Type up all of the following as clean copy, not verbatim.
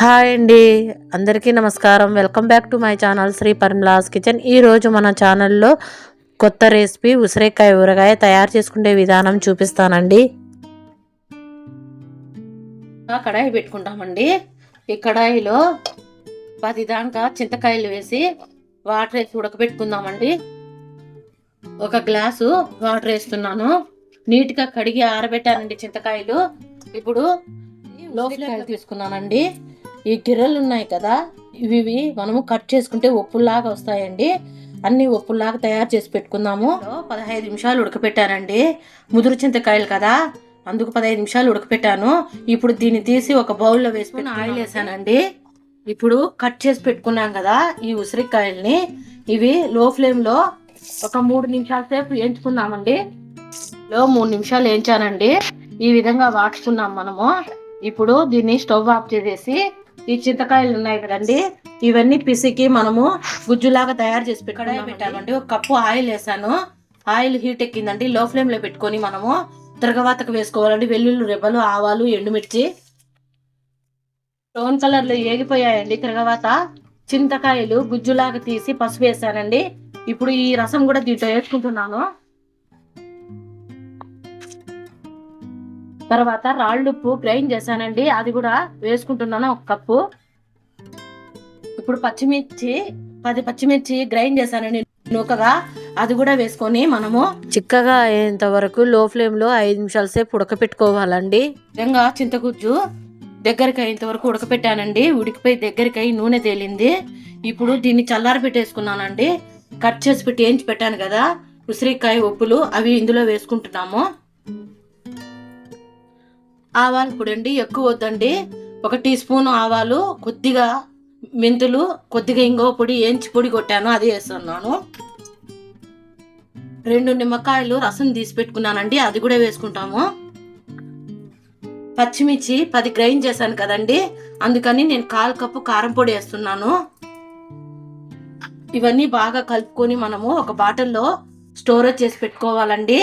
Hi అండి, అందరికీ నమస్కారం. Welcome back to my channel Shri Parimala's kitchen. ఈరోజు మన ఛానల్లో కొత్త రెసిపీ ఉసిరికాయ ఊరగాయ తయారు చేసుకునే విధానం చూపిస్తానండి. కడాయి పెట్టుకుంటామండి. ఈ కడాయిలో 10 దాకా చింతకాయలు వేసి వాటర్ వేసి ఉడకబెట్టుకుందామండి. ఒక గ్లాసు వాటర్ వేస్తున్నాను. నీట్గా కడిగి ఆరబెట్టానండి చింతకాయలు. ఇప్పుడు లోఫ్లేకాయలు తీసుకున్నానండి. ఈ గిర్రెలు ఉన్నాయి కదా, ఇవి మనము కట్ చేసుకుంటే ఒప్పుల్లాగా వస్తాయండి. అన్ని ఒప్పుల్లాగా తయారు చేసి పెట్టుకుందాము. 15 నిమిషాలు ఉడకపెట్టానండి. ముదురు చింతకాయలు కదా, అందుకు 15 నిమిషాలు ఉడకపెట్టాను. ఇప్పుడు దీన్ని తీసి ఒక బౌల్లో వేసుకుని ఆయిల్ వేసానండి. ఇప్పుడు కట్ చేసి పెట్టుకున్నాం కదా ఈ ఉసిరికాయల్ని, ఇవి లో ఫ్లేమ్లో ఒక 3 నిమిషాల సేపు వేయించుకుందామండి. 3 నిమిషాలు వేయించానండి. ఈ విధంగా వాడుకున్నాం మనము. ఇప్పుడు దీన్ని స్టవ్ ఆఫ్ చేసేసి ఈ చింతకాయలు ఉన్నాయి కదండి, ఇవన్నీ పిసికి మనము గుజ్జులాగా తయారు చేసి పెట్టామండి. ఒక కప్పు ఆయిల్ వేసాను. ఆయిల్ హీట్ ఎక్కిందండి. లో ఫ్లేమ్ లో పెట్టుకొని మనము తిరగవాతకు వేసుకోవాలండి. వెల్లుల్లి రెబ్బలు, ఆవాలు, ఎండుమిర్చి బ్రౌన్ కలర్ లో ఏగిపోయాయండి. తిరగవాత చింతకాయలు గుజ్జులాగా తీసి పసుపు వేసానండి. ఇప్పుడు ఈ రసం కూడా దీంట్లో వేసుకుంటున్నాను. తర్వాత రాళ్ళుప్పు గ్రైండ్ చేశానండి, అది కూడా వేసుకుంటున్నాను, ఒక కప్పు. ఇప్పుడు పచ్చిమిర్చి 10 పచ్చిమిర్చి గ్రైండ్ చేశానండి నూకగా, అది కూడా వేసుకొని మనము చిక్కగా అయ్యేంత వరకు లో ఫ్లేమ్ లో 5 నిమిషాల సేపు ఉడకపెట్టుకోవాలండి. విధంగా చింతగుజ్జు దగ్గరికి అయ్యేంత వరకు ఉడకపెట్టానండి. ఉడికిపోయి దగ్గరికి అయి నూనె తేలింది. ఇప్పుడు దీన్ని చల్లారి పెట్టేసుకున్నానండి. కట్ చేసి పెట్టి వేయించి పెట్టాను కదా ఉసిరికాయ ఉప్పులు, అవి ఇందులో వేసుకుంటున్నాము. ఆవాలు పొడి అండి, ఎక్కువ వద్దండి. 1 టీ స్పూన్ ఆవాలు, కొద్దిగా మెంతులు, కొద్దిగా ఇంగువ పొడి ఏంచి పొడి కొట్టాను, అది వేస్తున్నాను. 2 నిమ్మకాయలు రసం తీసి పెట్టుకున్నానండి, అది కూడా వేసుకుంటాము. పచ్చిమిర్చి 10 గ్రైండ్ చేశాను కదండి, అందుకని నేను 1/4 కప్పు కారం పొడి వేస్తున్నాను. ఇవన్నీ బాగా కలుపుకొని మనము ఒక బాటిల్లో స్టోరేజ్ చేసి పెట్టుకోవాలండి.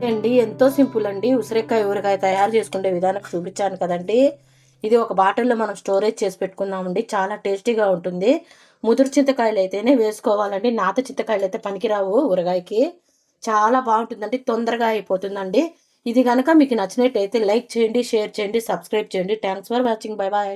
అండి ఎంతో సింపుల్ అండి. ఉసిరికాయ ఊరగాయ తయారు చేసుకునే విధానం చూపించాను కదండి. ఇది ఒక బాటిల్లో మనం స్టోరేజ్ చేసి పెట్టుకుందామండి. చాలా టేస్టీగా ఉంటుంది. ముదురు చింతకాయలు అయితేనే వేసుకోవాలండి. నాత చింతకాయలు అయితే పనికిరావు ఊరగాయకి. చాలా బాగుంటుందండి, తొందరగా అయిపోతుందండి. ఇది కనుక మీకు నచ్చినట్టయితే లైక్ చేయండి, షేర్ చేయండి, సబ్స్క్రైబ్ చేయండి. Thanks for watching. Bye bye.